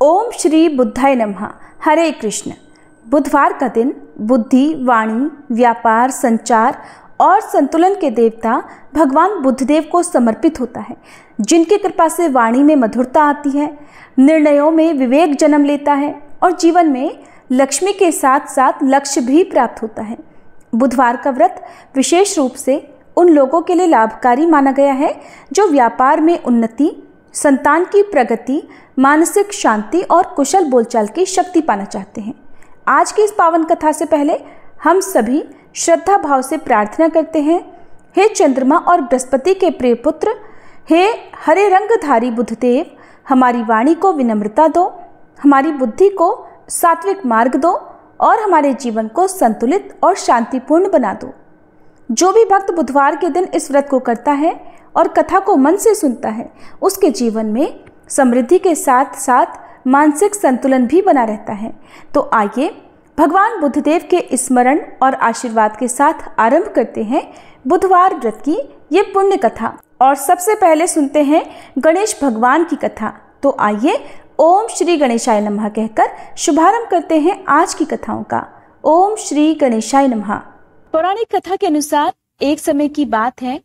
ओम श्री बुद्धाय नमः। हरे कृष्ण। बुधवार का दिन बुद्धि, वाणी, व्यापार, संचार और संतुलन के देवता भगवान बुद्धदेव को समर्पित होता है, जिनकी कृपा से वाणी में मधुरता आती है, निर्णयों में विवेक जन्म लेता है और जीवन में लक्ष्मी के साथ साथ लक्ष्य भी प्राप्त होता है। बुधवार का व्रत विशेष रूप से उन लोगों के लिए लाभकारी माना गया है जो व्यापार में उन्नति, संतान की प्रगति, मानसिक शांति और कुशल बोलचाल की शक्ति पाना चाहते हैं। आज की इस पावन कथा से पहले हम सभी श्रद्धा भाव से प्रार्थना करते हैं। हे चंद्रमा और बृहस्पति के प्रिय पुत्र, हे हरे रंगधारी बुद्धदेव, हमारी वाणी को विनम्रता दो, हमारी बुद्धि को सात्विक मार्ग दो और हमारे जीवन को संतुलित और शांतिपूर्ण बना दो। जो भी भक्त बुधवार के दिन इस व्रत को करता है और कथा को मन से सुनता है, उसके जीवन में समृद्धि के साथ साथ मानसिक संतुलन भी बना रहता है। तो आइए भगवान बुद्धदेव के स्मरण और आशीर्वाद के साथ आरंभ करते हैं बुधवार व्रत की ये पुण्य कथा। और सबसे पहले सुनते हैं गणेश भगवान की कथा। तो आइए ओम श्री गणेशाय नमः कहकर शुभारंभ करते हैं आज की कथाओं का। ओम श्री गणेशाय नमः। पौराणिक कथा के अनुसार एक समय की बात है,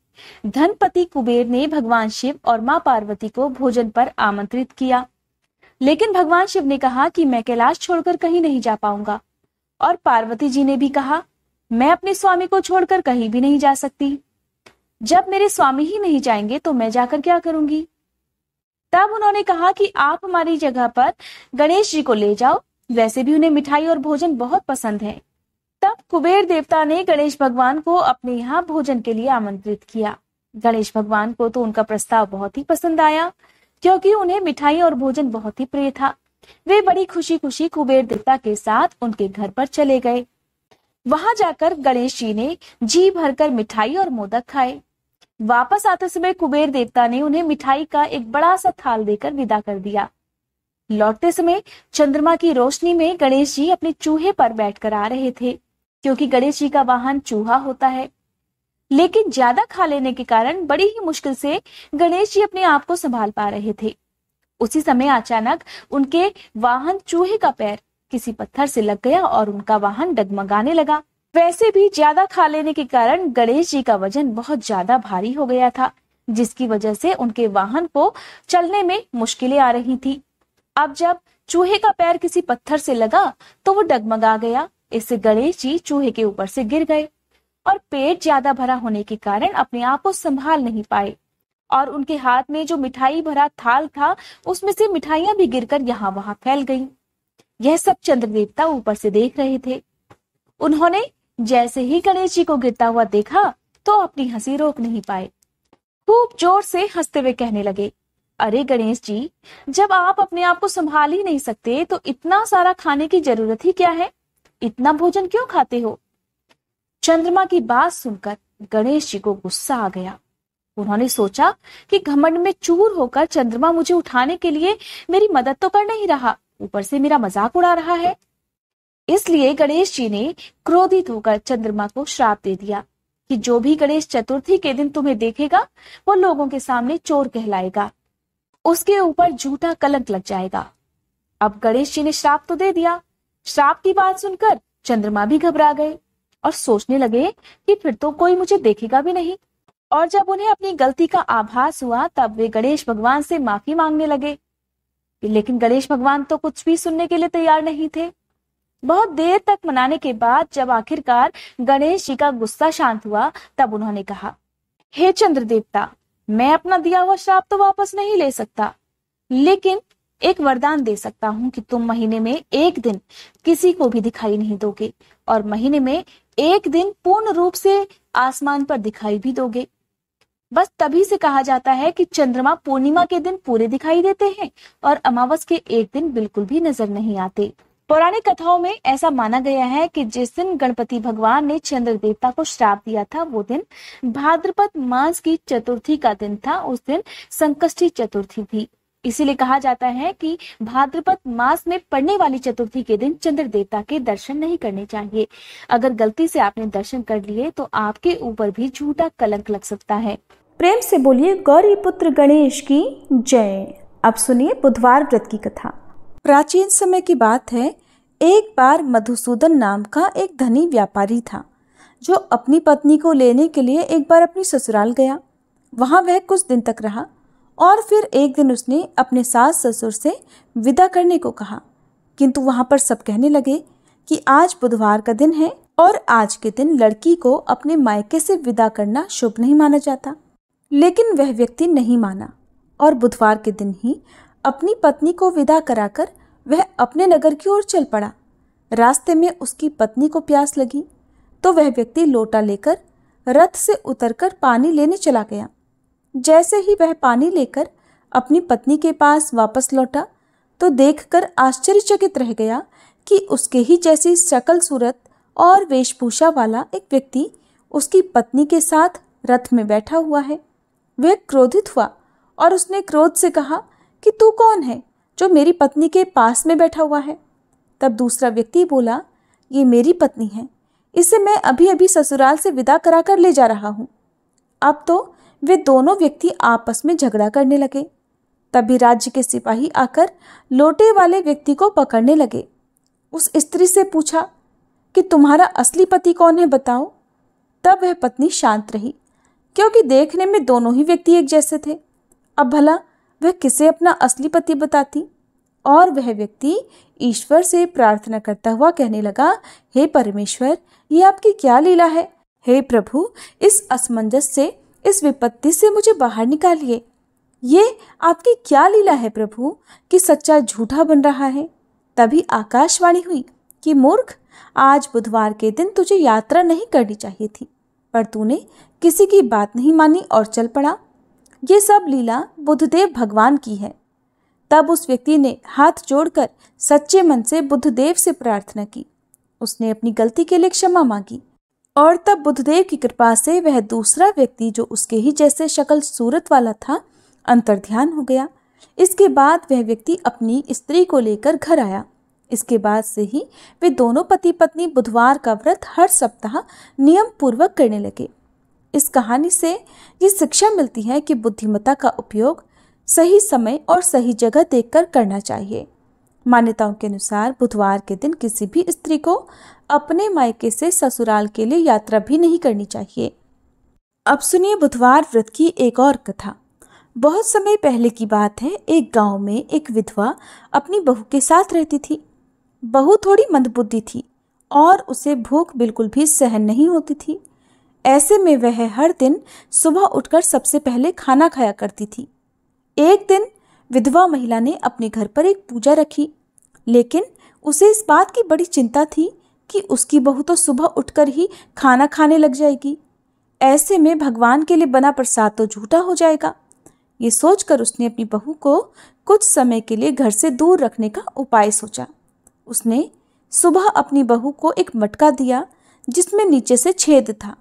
धनपति कुबेर ने भगवान शिव और मां पार्वती को भोजन पर आमंत्रित किया, लेकिन भगवान शिव ने कहा कि मैं कैलाश छोड़कर कहीं नहीं जा पाऊंगा, और पार्वती जी ने भी कहा मैं अपने स्वामी को छोड़कर कहीं भी नहीं जा सकती। जब मेरे स्वामी ही नहीं जाएंगे तो मैं जाकर क्या करूंगी। तब उन्होंने कहा कि आप हमारी जगह पर गणेश जी को ले जाओ, वैसे भी उन्हें मिठाई और भोजन बहुत पसंद है। तब कुबेर देवता ने गणेश भगवान को अपने यहाँ भोजन के लिए आमंत्रित किया। गणेश भगवान को तो उनका प्रस्ताव बहुत ही पसंद आया, क्योंकि उन्हें मिठाई और भोजन बहुत ही प्रिय था। वे बड़ी खुशी खुशी कुबेर देवता के साथ उनके घर पर चले गए। वहां जाकर गणेश जी ने जी भरकर मिठाई और मोदक खाए। वापस आते समय कुबेर देवता ने उन्हें मिठाई का एक बड़ा सा थाल देकर विदा कर दिया। लौटते समय चंद्रमा की रोशनी में गणेश जी अपने चूहे पर बैठकर आ रहे थे, क्योंकि गणेश जी का वाहन चूहा होता है। लेकिन ज्यादा खा लेने के कारण बड़ी ही मुश्किल से गणेश जी अपने आप को संभाल पा रहे थे। उसी समय अचानक उनके वाहन चूहे का पैर किसी पत्थर से लग गया और उनका वाहन डगमगाने लगा। वैसे भी ज्यादा खा लेने के कारण गणेश जी का वजन बहुत ज्यादा भारी हो गया था, जिसकी वजह से उनके वाहन को चलने में मुश्किलें आ रही थी। अब जब चूहे का पैर किसी पत्थर से लगा तो वो डगमगा गया। इससे गणेश जी चूहे के ऊपर से गिर गए और पेट ज्यादा भरा होने के कारण अपने आप को संभाल नहीं पाए, और उनके हाथ में जो मिठाई भरा थाल था उसमें से मिठाइयां भी गिरकर यहाँ वहां फैल गईं। यह सब चंद्र देवता ऊपर से देख रहे थे। उन्होंने जैसे ही गणेश जी को गिरता हुआ देखा तो अपनी हंसी रोक नहीं पाए। खूब जोर से हंसते हुए कहने लगे, अरे गणेश जी, जब आप अपने आप को संभाल ही नहीं सकते तो इतना सारा खाने की जरूरत ही क्या है? इतना भोजन क्यों खाते हो? चंद्रमा की बात सुनकर गणेश जी को गुस्सा आ गया। उन्होंने सोचा कि घमंड में चूर होकर चंद्रमा मुझे उठाने के लिए मेरी मदद तो कर नहीं रहा, ऊपर से मेरा मजाक उड़ा रहा है। इसलिए गणेश जी ने क्रोधित होकर चंद्रमा को श्राप दे दिया कि जो भी गणेश चतुर्थी के दिन तुम्हें देखेगा वो लोगों के सामने चोर कहलाएगा, उसके ऊपर झूठा कलंक लग जाएगा। अब गणेश जी ने श्राप तो दे दिया। श्राप की बात सुनकर चंद्रमा भी घबरा गए और सोचने लगे कि फिर तो कोई मुझे देखेगा भी नहीं। और जब उन्हें अपनी गलती का आभास हुआ तब वे गणेश भगवान से माफी मांगने लगे, लेकिन गणेश भगवान तो कुछ भी सुनने के लिए तैयार नहीं थे। बहुत देर तक मनाने के बाद जब आखिरकार गणेश जी का गुस्सा शांत हुआ तब उन्होंने कहा, हे चंद्र देवता, मैं अपना दिया हुआ श्राप तो वापस नहीं ले सकता, लेकिन एक वरदान दे सकता हूँ कि तुम महीने में एक दिन किसी को भी दिखाई नहीं दोगे और महीने में एक दिन पूर्ण रूप से आसमान पर दिखाई भी दोगे। बस तभी से कहा जाता है कि चंद्रमा पूर्णिमा के दिन पूरे दिखाई देते हैं और अमावस के एक दिन बिल्कुल भी नजर नहीं आते। पौराणिक कथाओं में ऐसा माना गया है कि जिस दिन गणपति भगवान ने चंद्र देवता को श्राप दिया था वो दिन भाद्रपद मास की चतुर्थी का दिन था। उस दिन संकष्टी चतुर्थी थी। इसीलिए कहा जाता है कि भाद्रपद मास में पड़ने वाली चतुर्थी के दिन चंद्र देवता के दर्शन नहीं करने चाहिए। अगर गलती से आपने दर्शन कर लिए तो आपके ऊपर भी झूठा कलंक लग सकता है। प्रेम से बोलिए गौरी पुत्र गणेश की जय। अब सुनिए बुधवार व्रत की कथा। प्राचीन समय की बात है। एक बार मधुसूदन नाम का एक धनी व्यापारी था जो अपनी पत्नी को लेने के लिए एक बार अपनी ससुराल गया। वहां वह कुछ दिन तक रहा और फिर एक दिन उसने अपने सास ससुर से विदा करने को कहा, किंतु वहां पर सब कहने लगे कि आज बुधवार का दिन है और आज के दिन लड़की को अपने मायके से विदा करना शुभ नहीं माना जाता। लेकिन वह व्यक्ति नहीं माना और बुधवार के दिन ही अपनी पत्नी को विदा कराकर वह अपने नगर की ओर चल पड़ा। रास्ते में उसकी पत्नी को प्यास लगी तो वह व्यक्ति लोटा लेकर रथ से उतरकर पानी लेने चला गया। जैसे ही वह पानी लेकर अपनी पत्नी के पास वापस लौटा तो देखकर आश्चर्यचकित रह गया कि उसके ही जैसी शकल सूरत और वेशभूषा वाला एक व्यक्ति उसकी पत्नी के साथ रथ में बैठा हुआ है। वह क्रोधित हुआ और उसने क्रोध से कहा कि तू कौन है जो मेरी पत्नी के पास में बैठा हुआ है। तब दूसरा व्यक्ति बोला, ये मेरी पत्नी है, इसे मैं अभी अभी ससुराल से विदा कराकर ले जा रहा हूँ। अब तो वे दोनों व्यक्ति आपस में झगड़ा करने लगे। तभी राज्य के सिपाही आकर लोटे वाले व्यक्ति को पकड़ने लगे। उस स्त्री से पूछा कि तुम्हारा असली पति कौन है, बताओ। तब वह पत्नी शांत रही, क्योंकि देखने में दोनों ही व्यक्ति एक जैसे थे। अब भला वह किसे अपना असली पति बताती। और वह व्यक्ति ईश्वर से प्रार्थना करता हुआ कहने लगा, हे परमेश्वर, ये आपकी क्या लीला है। हे प्रभु, इस असमंजस से, इस विपत्ति से मुझे बाहर निकालिए। ये आपकी क्या लीला है प्रभु कि सच्चा झूठा बन रहा है। तभी आकाशवाणी हुई कि मूर्ख, आज बुधवार के दिन तुझे यात्रा नहीं करनी चाहिए थी, पर तूने किसी की बात नहीं मानी और चल पड़ा। ये सब लीला बुद्धदेव भगवान की है। तब उस व्यक्ति ने हाथ जोड़कर सच्चे मन से बुद्धदेव से प्रार्थना की। उसने अपनी गलती के लिए क्षमा मांगी और तब बुद्धदेव की कृपा से वह दूसरा व्यक्ति जो उसके ही जैसे शक्ल सूरत वाला था अंतर्ध्यान हो गया। इसके बाद वह व्यक्ति अपनी स्त्री को लेकर घर आया। इसके बाद से ही वे दोनों पति पत्नी बुधवार का व्रत हर सप्ताह नियम पूर्वक करने लगे। इस कहानी से ये शिक्षा मिलती है कि बुद्धिमत्ता का उपयोग सही समय और सही जगह देखकर करना चाहिए। मान्यताओं के अनुसार बुधवार के दिन किसी भी स्त्री को अपने मायके से ससुराल के लिए यात्रा भी नहीं करनी चाहिए। अब सुनिए बुधवार व्रत की एक और कथा। बहुत समय पहले की बात है। एक गांव में एक विधवा अपनी बहू के साथ रहती थी। बहू थोड़ी मंदबुद्धि थी और उसे भूख बिल्कुल भी सहन नहीं होती थी। ऐसे में वह हर दिन सुबह उठकर सबसे पहले खाना खाया करती थी। एक दिन विधवा महिला ने अपने घर पर एक पूजा रखी, लेकिन उसे इस बात की बड़ी चिंता थी कि उसकी बहू तो सुबह उठकर ही खाना खाने लग जाएगी। ऐसे में भगवान के लिए बना प्रसाद तो झूठा हो जाएगा। ये सोचकर उसने अपनी बहू को कुछ समय के लिए घर से दूर रखने का उपाय सोचा। उसने सुबह अपनी बहू को एक मटका दिया जिसमें नीचे से छेद था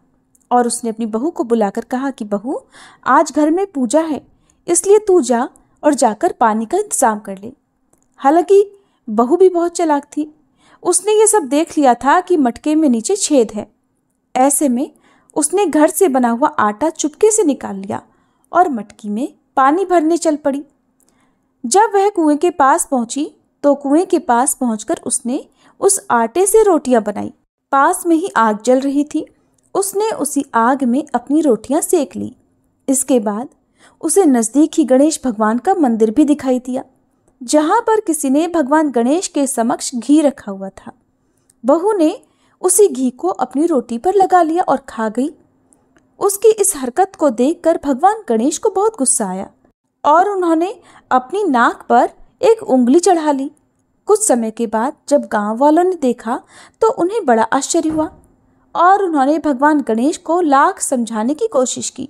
और उसने अपनी बहू को बुलाकर कहा कि बहू, आज घर में पूजा है, इसलिए तू जा और जाकर पानी का इंतजाम कर ले। हालांकि बहू भी बहुत चालाक थी। उसने ये सब देख लिया था कि मटके में नीचे छेद है। ऐसे में उसने घर से बना हुआ आटा चुपके से निकाल लिया और मटकी में पानी भरने चल पड़ी। जब वह कुएं के पास पहुंची तो कुएं के पास पहुंचकर उसने उस आटे से रोटियां बनाई। पास में ही आग जल रही थी। उसने उसी आग में अपनी रोटियां सेक ली। इसके बाद उसे नजदीक ही गणेश भगवान का मंदिर भी दिखाई दिया, जहां पर किसी ने भगवान गणेश के समक्ष घी रखा हुआ था। बहू ने उसी घी को अपनी रोटी पर लगा लिया और खा गई। उसकी इस हरकत को देखकर भगवान गणेश को बहुत गुस्सा आया और उन्होंने अपनी नाक पर एक उंगली चढ़ा ली। कुछ समय के बाद जब गांव वालों ने देखा तो उन्हें बड़ा आश्चर्य हुआ और उन्होंने भगवान गणेश को लाख समझाने की कोशिश की,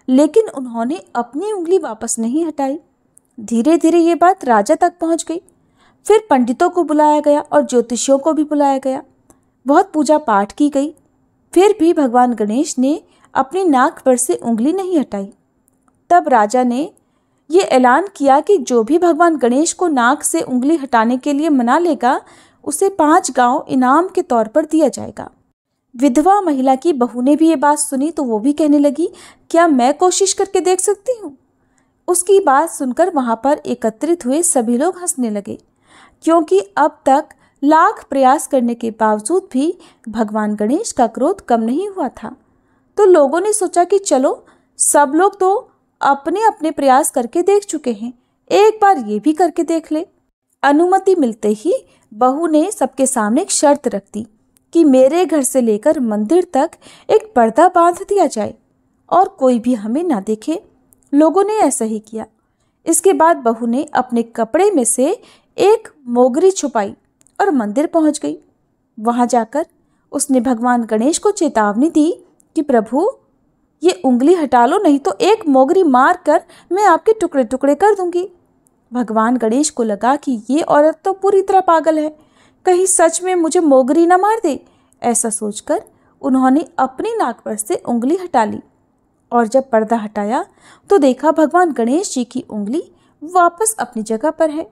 लेकिन उन्होंने अपनी उंगली वापस नहीं हटाई। धीरे धीरे ये बात राजा तक पहुंच गई। फिर पंडितों को बुलाया गया और ज्योतिषियों को भी बुलाया गया। बहुत पूजा पाठ की गई, फिर भी भगवान गणेश ने अपनी नाक पर से उंगली नहीं हटाई। तब राजा ने ये ऐलान किया कि जो भी भगवान गणेश को नाक से उंगली हटाने के लिए मना लेगा उसे 5 गांव इनाम के तौर पर दिया जाएगा। विधवा महिला की बहू ने भी ये बात सुनी तो वो भी कहने लगी, क्या मैं कोशिश करके देख सकती हूँ। उसकी बात सुनकर वहां पर एकत्रित हुए सभी लोग हंसने लगे क्योंकि अब तक लाख प्रयास करने के बावजूद भी भगवान गणेश का क्रोध कम नहीं हुआ था। तो लोगों ने सोचा कि चलो, सब लोग तो अपने अपने प्रयास करके देख चुके हैं, एक बार ये भी करके देख ले। अनुमति मिलते ही बहू ने सबके सामने एक शर्त रख दी कि मेरे घर से लेकर मंदिर तक एक पर्दा बांध दिया जाए और कोई भी हमें ना देखे। लोगों ने ऐसा ही किया। इसके बाद बहू ने अपने कपड़े में से एक मोगरी छुपाई और मंदिर पहुंच गई। वहां जाकर उसने भगवान गणेश को चेतावनी दी कि प्रभु, ये उंगली हटा लो, नहीं तो एक मोगरी मार कर मैं आपके टुकड़े टुकड़े कर दूंगी। भगवान गणेश को लगा कि ये औरत तो पूरी तरह पागल है, कहीं सच में मुझे मोगरी ना मार दे। ऐसा सोचकर उन्होंने अपनी नाक पर से उंगली हटा ली और जब पर्दा हटाया तो देखा भगवान गणेश जी की उंगली वापस अपनी जगह पर है,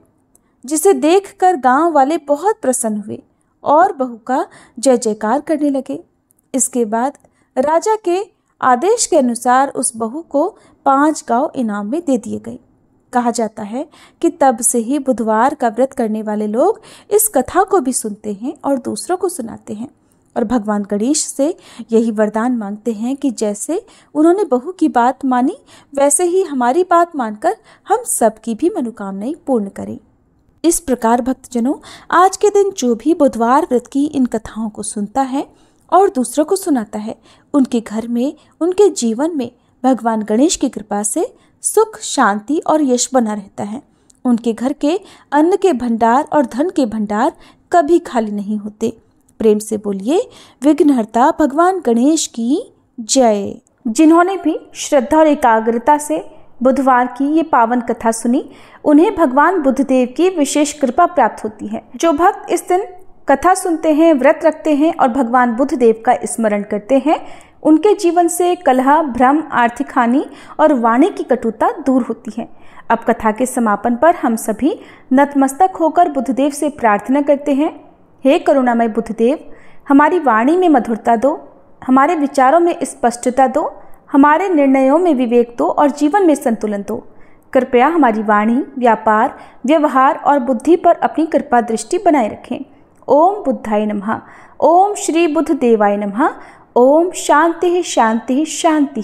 जिसे देखकर गांव वाले बहुत प्रसन्न हुए और बहू का जय जयकार करने लगे। इसके बाद राजा के आदेश के अनुसार उस बहू को 5 गांव इनाम में दे दिए गए। कहा जाता है कि तब से ही बुधवार का व्रत करने वाले लोग इस कथा को भी सुनते हैं और दूसरों को सुनाते हैं और भगवान गणेश से यही वरदान मांगते हैं कि जैसे उन्होंने बहू की बात मानी, वैसे ही हमारी बात मानकर हम सबकी भी मनोकामनाएं पूर्ण करें। इस प्रकार भक्तजनों, आज के दिन जो भी बुधवार व्रत की इन कथाओं को सुनता है और दूसरों को सुनाता है, उनके घर में, उनके जीवन में भगवान गणेश की कृपा से सुख, शांति और यश बना रहता है। उनके घर के अन्न के भंडार और धन के भंडार कभी खाली नहीं होते। प्रेम से बोलिए विघ्नहर्ता भगवान गणेश की जय। जिन्होंने भी श्रद्धा और एकाग्रता से बुधवार की ये पावन कथा सुनी, उन्हें भगवान बुद्धदेव की विशेष कृपा प्राप्त होती है। जो भक्त इस दिन कथा सुनते हैं, व्रत रखते हैं और भगवान बुद्धदेव का स्मरण करते हैं, उनके जीवन से कलह, भ्रम, आर्थिक हानि और वाणी की कटुता दूर होती है। अब कथा के समापन पर हम सभी नतमस्तक होकर बुद्धदेव से प्रार्थना करते हैं। हे करुणामय बुद्धदेव, हमारी वाणी में मधुरता दो, हमारे विचारों में स्पष्टता दो, हमारे निर्णयों में विवेक दो और जीवन में संतुलन दो। कृपया हमारी वाणी, व्यापार, व्यवहार और बुद्धि पर अपनी कृपा दृष्टि बनाए रखें। ओम बुद्धाय नमः। ओम श्री बुद्धदेवाय नमः। ओम शांति शांति शांति।